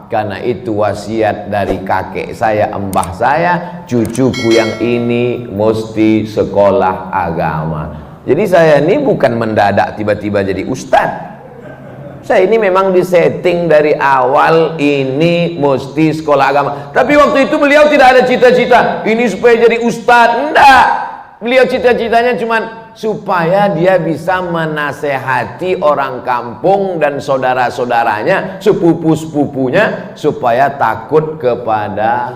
karena itu wasiat dari kakek saya, mbah saya, cucuku yang ini mesti sekolah agama. Jadi saya ini bukan mendadak tiba-tiba jadi ustadz. Saya ini memang disetting dari awal ini mesti sekolah agama. Tapi waktu itu beliau tidak ada cita-cita ini supaya jadi ustadz, enggak. Beliau cita-citanya cuma supaya dia bisa menasehati orang kampung dan saudara-saudaranya, sepupu-sepupunya, supaya takut kepada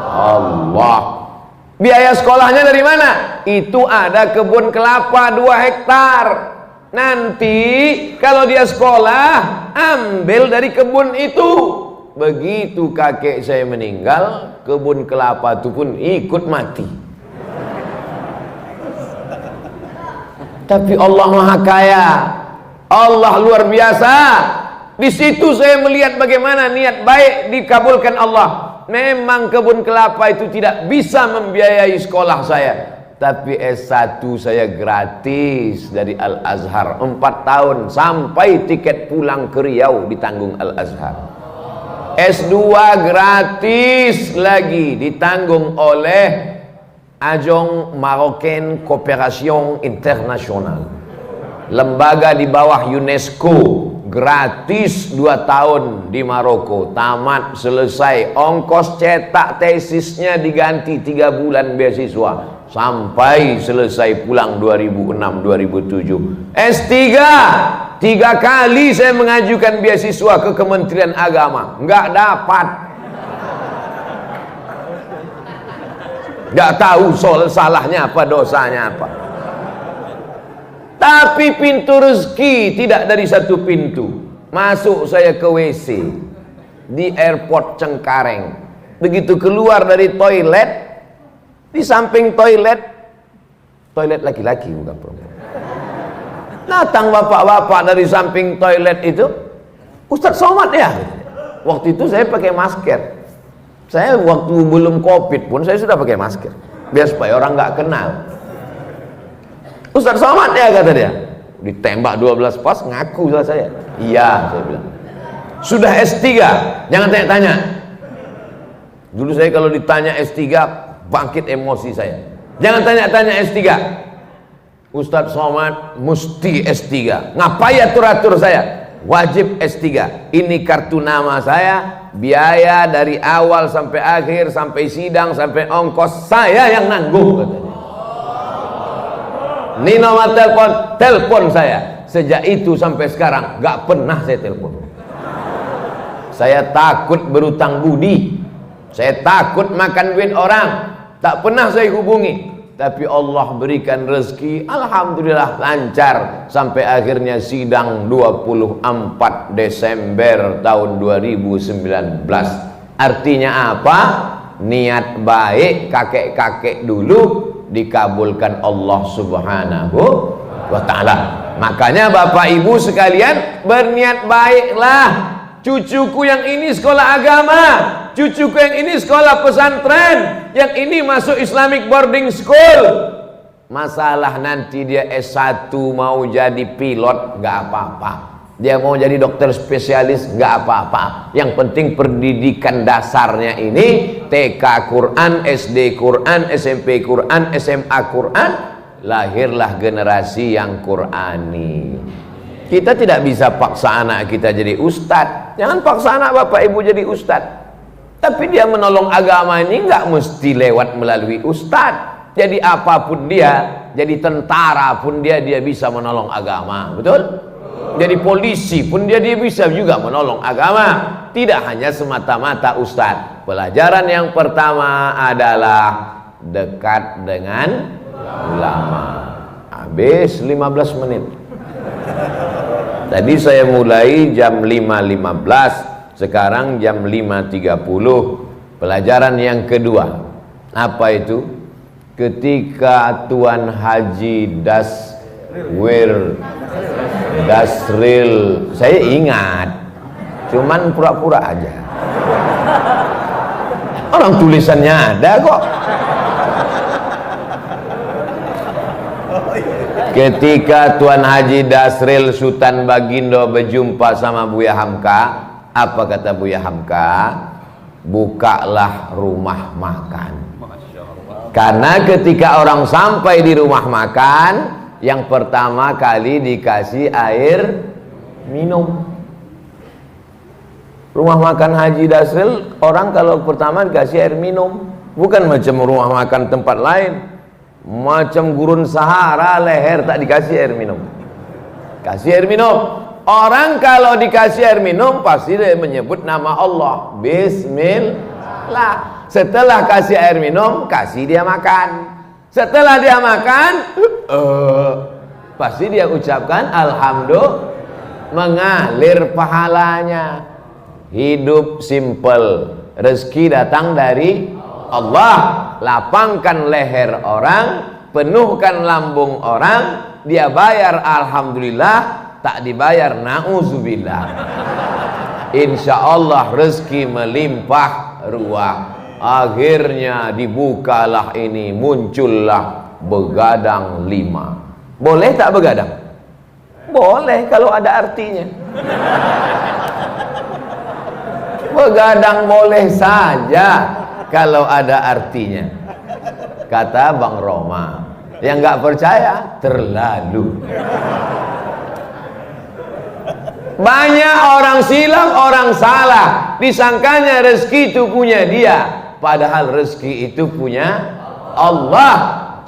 Allah. Biaya sekolahnya dari mana? Itu ada kebun kelapa 2 hektar. Nanti kalau dia sekolah, ambil dari kebun itu. Begitu kakek saya meninggal, kebun kelapa itu pun ikut mati. Tapi Allah Maha Kaya, Allah luar biasa. Di situ saya melihat bagaimana niat baik dikabulkan Allah. Memang kebun kelapa itu tidak bisa membiayai sekolah saya, tapi S1 saya gratis dari Al-Azhar 4 tahun, sampai tiket pulang ke Riau ditanggung Al-Azhar. S2 gratis lagi ditanggung oleh Agence Marocaine Coopération Internationale, lembaga di bawah UNESCO, gratis 2 tahun di Maroko, tamat selesai, ongkos cetak tesisnya diganti 3 bulan beasiswa, sampai selesai pulang 2006-2007. S3 3 kali saya mengajukan beasiswa ke Kementerian Agama, nggak dapat. Nggak tahu salahnya apa, dosanya apa. Tapi pintu rezeki tidak dari 1 pintu. Masuk saya ke WC di airport Cengkareng. Begitu keluar dari toilet, di samping toilet laki-laki bukan perempuan, datang bapak-bapak dari samping toilet itu, Ustadz Somad ya. Waktu itu saya pakai masker. Saya waktu belum COVID pun saya sudah pakai masker, biar supaya orang nggak kenal. Ustadz Somad ya, kata dia. Ditembak 12 pas, ngaku lah saya. Iya, saya bilang. Sudah S3, jangan tanya-tanya. Dulu saya kalau ditanya S3 bangkit emosi saya. Jangan tanya-tanya S3. Ustadz Somad mesti S3. Ngapain atur-atur saya? Wajib S3. Ini kartu nama saya, biaya dari awal sampai akhir, sampai sidang, sampai ongkos saya yang nanggung, katanya. Ini nomor telepon saya. Sejak itu sampai sekarang gak pernah saya telepon. Saya takut berutang budi, saya takut makan duit orang, tak pernah saya hubungi. Tapi Allah berikan rezeki, alhamdulillah lancar, sampai akhirnya sidang 24 Desember tahun 2019. Artinya apa? Niat baik kakek-kakek dulu dikabulkan Allah Subhanahu wa ta'ala. Makanya Bapak Ibu sekalian, berniat baiklah. Cucuku yang ini sekolah agama, cucuku yang ini sekolah pesantren, yang ini masuk Islamic boarding school. Masalah nanti dia S1 mau jadi pilot, nggak apa-apa. Dia mau jadi dokter spesialis, nggak apa-apa. Yang penting pendidikan dasarnya ini TK Quran, SD Quran, SMP Quran, SMA Quran, lahirlah generasi yang Qurani. Kita tidak bisa paksa anak kita jadi ustadz. Jangan paksa anak Bapak Ibu jadi ustadz. Tapi dia menolong agama ini nggak mesti lewat melalui ustadz. Jadi apapun dia, jadi tentara pun dia bisa menolong agama, betul? Jadi polisi pun dia bisa juga menolong agama. Tidak hanya semata-mata ustadz. Pelajaran yang pertama adalah dekat dengan ulama. Habis 15 menit. Tadi saya mulai jam 5.15, sekarang jam 5.30. Pelajaran yang kedua, apa itu? Ketika Tuan Haji Dasril, saya ingat, cuman pura-pura aja. Orang tulisannya ada kok. Ketika Tuan Haji Dasril Sultan Bagindo berjumpa sama Buya Hamka, Apa kata Buya Hamka? Bukalah rumah makan. Karena ketika orang sampai di rumah makan, yang pertama kali dikasih air minum. Rumah makan Haji Dasril, orang kalau pertama dikasih air minum. Bukan macam rumah makan tempat lain, macam gurun Sahara, leher tak dikasih air minum. Kasih air minum. Orang kalau dikasih air minum pasti dia menyebut nama Allah, Bismillah. Setelah kasih air minum, kasih dia makan. Setelah dia makan, pasti dia ucapkan Alhamdulillah, mengalir pahalanya. Hidup simple, rezeki datang dari Allah. Lapangkan leher orang, penuhkan lambung orang, dia bayar Alhamdulillah, tak dibayar na'udzubillah. Insya Allah rezeki melimpah ruah. Akhirnya dibukalah ini, muncullah begadang 5. Boleh tak begadang? Boleh kalau ada artinya. Begadang boleh saja kalau ada artinya. Kata Bang Roma. Yang nggak percaya terlalu. Banyak orang silap, orang salah, disangkanya rezeki itu punya dia, padahal rezeki itu punya Allah.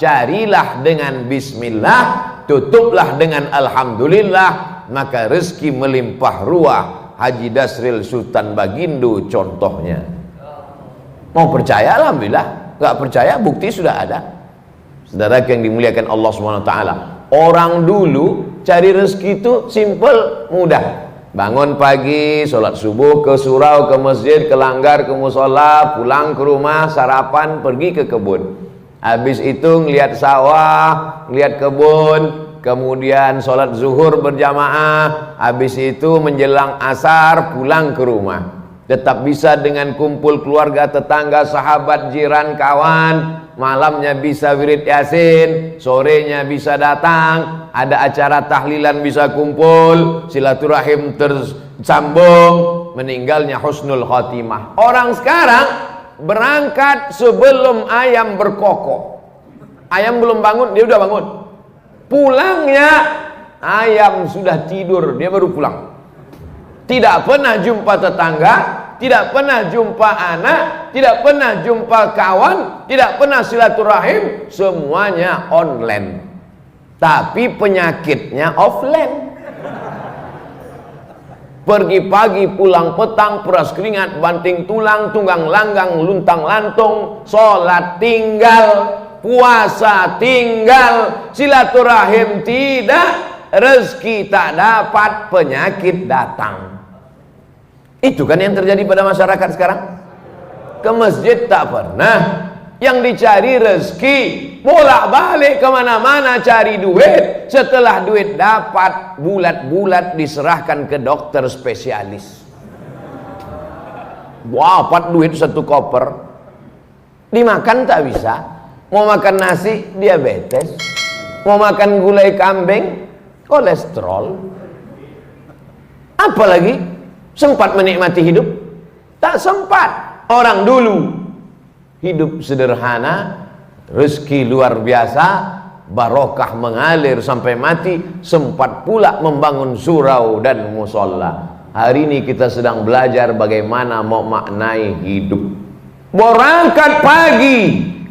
Carilah dengan bismillah, tutuplah dengan alhamdulillah, maka rezeki melimpah ruah. Haji Dasril Sultan Bagindo contohnya. Mau percaya alhamdulillah, nggak percaya bukti sudah ada. Saudara yang dimuliakan Allah SWT, orang dulu cari rezeki itu simple, mudah. Bangun pagi, sholat subuh, ke surau, ke masjid, ke langgar, ke musola, pulang ke rumah, sarapan, pergi ke kebun. Habis itu ngelihat sawah, ngelihat kebun, kemudian sholat zuhur berjamaah. Habis itu menjelang asar, pulang ke rumah. Tetap bisa dengan kumpul keluarga, tetangga, sahabat, jiran, kawan. Malamnya bisa wirid yasin, sorenya bisa datang, ada acara tahlilan bisa kumpul, silaturahim tersambung, meninggalnya husnul khotimah. Orang sekarang berangkat sebelum ayam berkokok. Ayam belum bangun, dia udah bangun. Pulangnya ayam sudah tidur, dia baru pulang. Tidak pernah jumpa tetangga, tidak pernah jumpa anak, tidak pernah jumpa kawan, tidak pernah silaturahim, semuanya online. Tapi penyakitnya offline. Pergi pagi, pulang petang, peras keringat, banting tulang, tunggang langgang, luntang lantung, sholat tinggal, puasa tinggal, silaturahim tidak, rezeki tak dapat, penyakit datang. Itu kan yang terjadi pada masyarakat sekarang. Ke masjid tak pernah, yang dicari rezeki, bolak-balik kemana-mana cari duit. Setelah duit dapat, bulat-bulat diserahkan ke dokter spesialis. Dapat duit 1 koper, dimakan tak bisa. Mau makan nasi, diabetes. Mau makan gulai kambing, kolesterol. Apalagi sempat menikmati hidup? Tak sempat. Orang dulu hidup sederhana, rezeki luar biasa, barokah mengalir sampai mati, sempat pula membangun surau dan musola. Hari ini kita sedang belajar bagaimana mau maknai hidup. Berangkat pagi,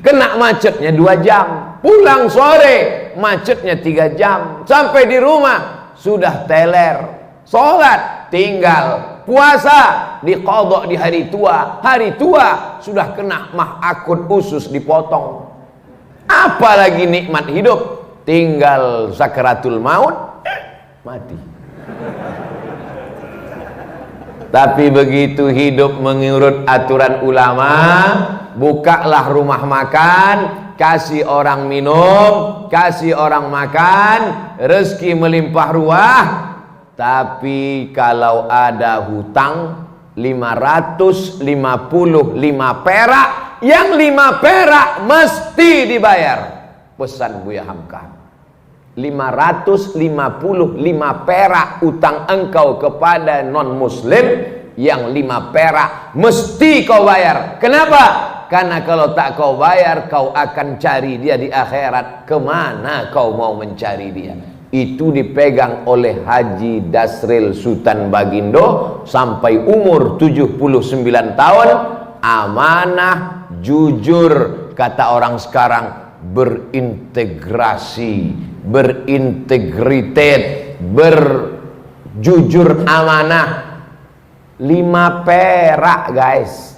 kena macetnya 2 jam, pulang sore, macetnya 3 jam, sampai di rumah sudah teler, sholat tinggal, puasa diqadha di hari tua sudah kena mah akut usus dipotong. Apalagi nikmat hidup, tinggal sakaratul maut, mati. Tapi begitu hidup mengurut aturan ulama, bukalah rumah makan, kasih orang minum, kasih orang makan, rezeki melimpah ruah. Tapi kalau ada hutang 555 perak, yang 5 perak mesti dibayar. Pesan Buya Hamka, 555 perak utang engkau kepada non muslim, yang 5 perak mesti kau bayar. Kenapa? Karena kalau tak kau bayar, kau akan cari dia di akhirat. Kemana kau mau mencari dia? Itu dipegang oleh Haji Dasril Sultan Bagindo sampai umur 79 tahun. Amanah, jujur, kata orang sekarang, berintegrasi, berintegritet, berjujur, amanah. 5 perak guys,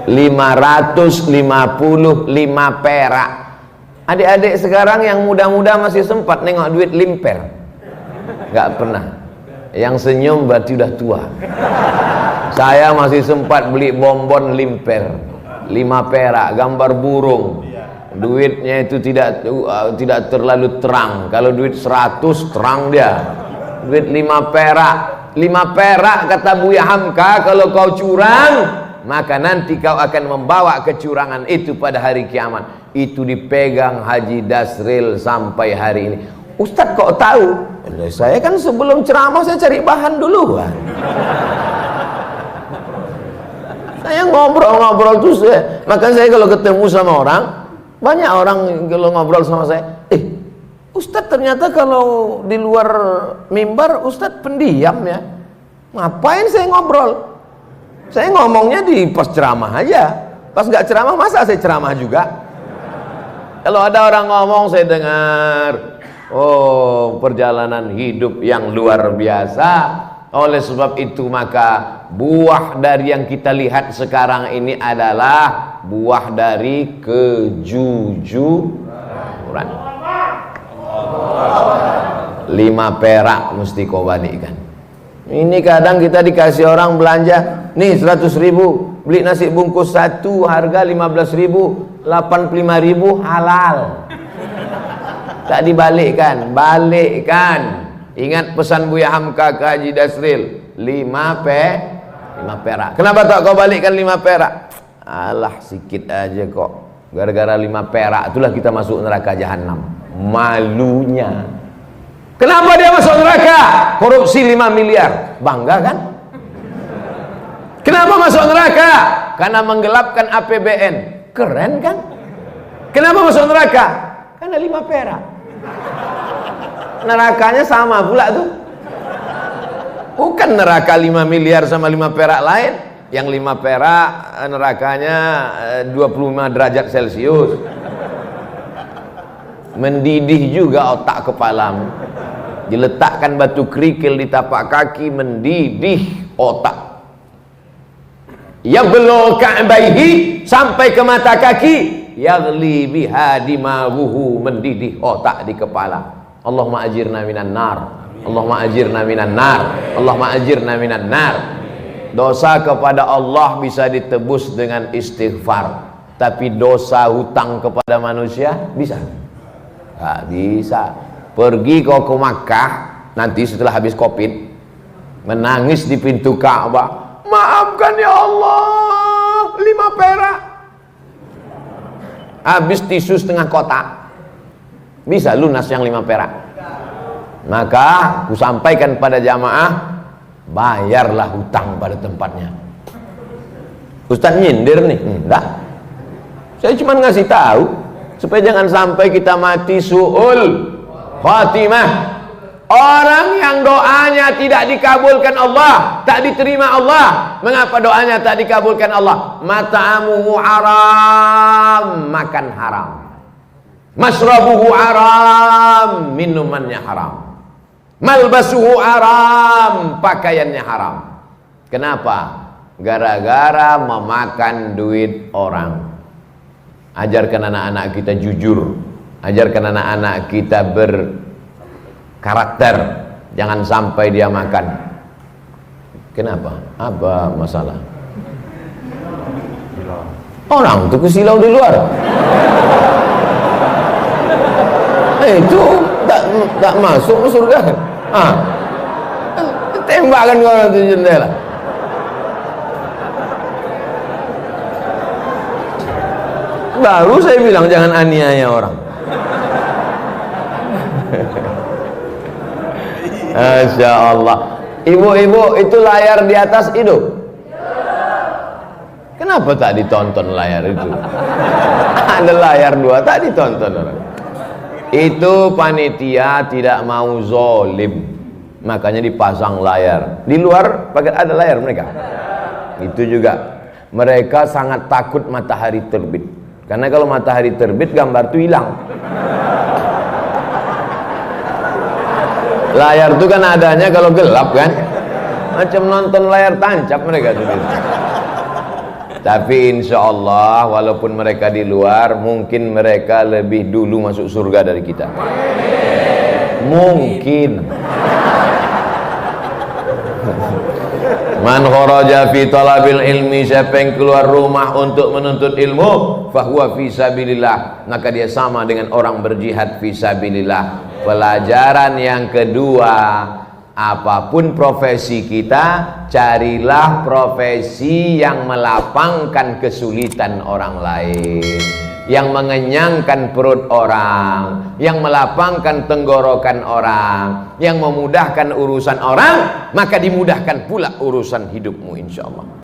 555 perak. Adik-adik sekarang yang muda-muda masih sempat nengok duit limper? Gak pernah. Yang senyum berarti udah tua. Saya masih sempat beli bonbon limper 5 perak, gambar burung. Duitnya itu tidak terlalu terang. Kalau duit 100 terang dia. Duit 5 perak. 5 perak kata Buya Hamka, kalau kau curang, maka nanti kau akan membawa kecurangan itu pada hari kiamat. Itu dipegang Haji Dasril sampai hari ini. Ustadz kok tahu? Saya kan sebelum ceramah saya cari bahan duluan. Saya ngobrol-ngobrol tuh maka saya kalau ketemu sama orang, banyak orang kalau ngobrol sama saya, Ustadz ternyata kalau di luar mimbar Ustadz pendiam ya. Ngapain saya ngobrol? Saya ngomongnya di pas ceramah aja. Pas gak ceramah masa saya ceramah juga? Kalau ada orang ngomong saya dengar, oh perjalanan hidup yang luar biasa. Oleh sebab itu maka buah dari yang kita lihat sekarang ini adalah buah dari kejujuran. 5 perak mesti kau balikkan. Ini kadang kita dikasih orang belanja, nih 100.000, beli nasi bungkus 1 harga 15.000, 85.000 halal. Tak dibalikkan, balikkan. Ingat pesan Buya Hamka ke Haji Dasril, 5 perak. Kenapa tak kau balikkan 5 perak? Alah sikit aja kok. Gara-gara 5 perak itulah kita masuk neraka jahanam. Malunya. Kenapa dia masuk neraka? Korupsi 5 miliar. Bangga kan? Kenapa masuk neraka? Karena menggelapkan APBN. Keren kan? Kenapa masuk neraka? Karena 5 perak. Nerakanya sama pula tuh. Bukan neraka 5 miliar sama 5 perak lain. Yang 5 perak nerakanya 25 derajat Celcius. Mendidih juga otak kepalamu. Diletakkan batu kerikil di tapak kaki, mendidih otak. Yablugh ka'baihi, sampai ke mata kaki. Yaghli biha dimaghuhu, mendidih otak di kepala. Allahumma ajirna minan nar. Allahumma ajirna minan nar. Allahumma ajirna minan nar. Dosa kepada Allah bisa ditebus dengan istighfar, tapi dosa hutang kepada manusia bisa? Gak bisa. Pergi kau ke Makkah nanti setelah habis Covid, menangis di pintu Ka'bah, maafkan ya Allah, 5 perak. Habis tisu setengah kotak, bisa lunas yang 5 perak. Maka ku sampaikan pada jamaah, bayarlah hutang pada tempatnya. Ustaz nyindir nih? Enggak, saya cuma ngasih tahu supaya jangan sampai kita mati su'ul khatimah. Orang yang doanya tidak dikabulkan Allah, tak diterima Allah. Mengapa doanya tak dikabulkan Allah? Mat'amuhu haram, makan haram. Masrabuhu haram, minumannya haram. Malbasuhu haram, pakaiannya haram. Kenapa? Gara-gara memakan duit orang. Ajarkan anak-anak kita jujur, ajarkan anak-anak kita berkarakter, jangan sampai dia makan. Kenapa? Apa masalah? Orang tuh kesilau di luar. Itu tak masuk surga. Tembakan orang di jendela. Baru saya bilang jangan aniaya orang. Masya Allah. Ibu-ibu itu layar di atas hidup. Kenapa tak ditonton layar itu? Ada layar dua tak ditonton orang. Itu panitia tidak mau zolim, makanya dipasang layar. Di luar pakai ada layar mereka. Itu juga mereka sangat takut matahari terbit, karena kalau matahari terbit gambar itu hilang. Layar itu kan adanya kalau gelap kan, macam nonton layar tancap mereka sendiri. Tapi insya Allah walaupun mereka di luar, mungkin mereka lebih dulu masuk surga dari kita. Mungkin. Man kharaja fi talabil ilmi, siapa yang keluar rumah untuk menuntut ilmu, fahuwa fi sabilillah, maka dia sama dengan orang berjihad fi sabilillah. Pelajaran yang kedua, apapun profesi kita, carilah profesi yang melapangkan kesulitan orang lain, yang mengenyangkan perut orang, yang melapangkan tenggorokan orang, yang memudahkan urusan orang, maka dimudahkan pula urusan hidupmu insyaallah.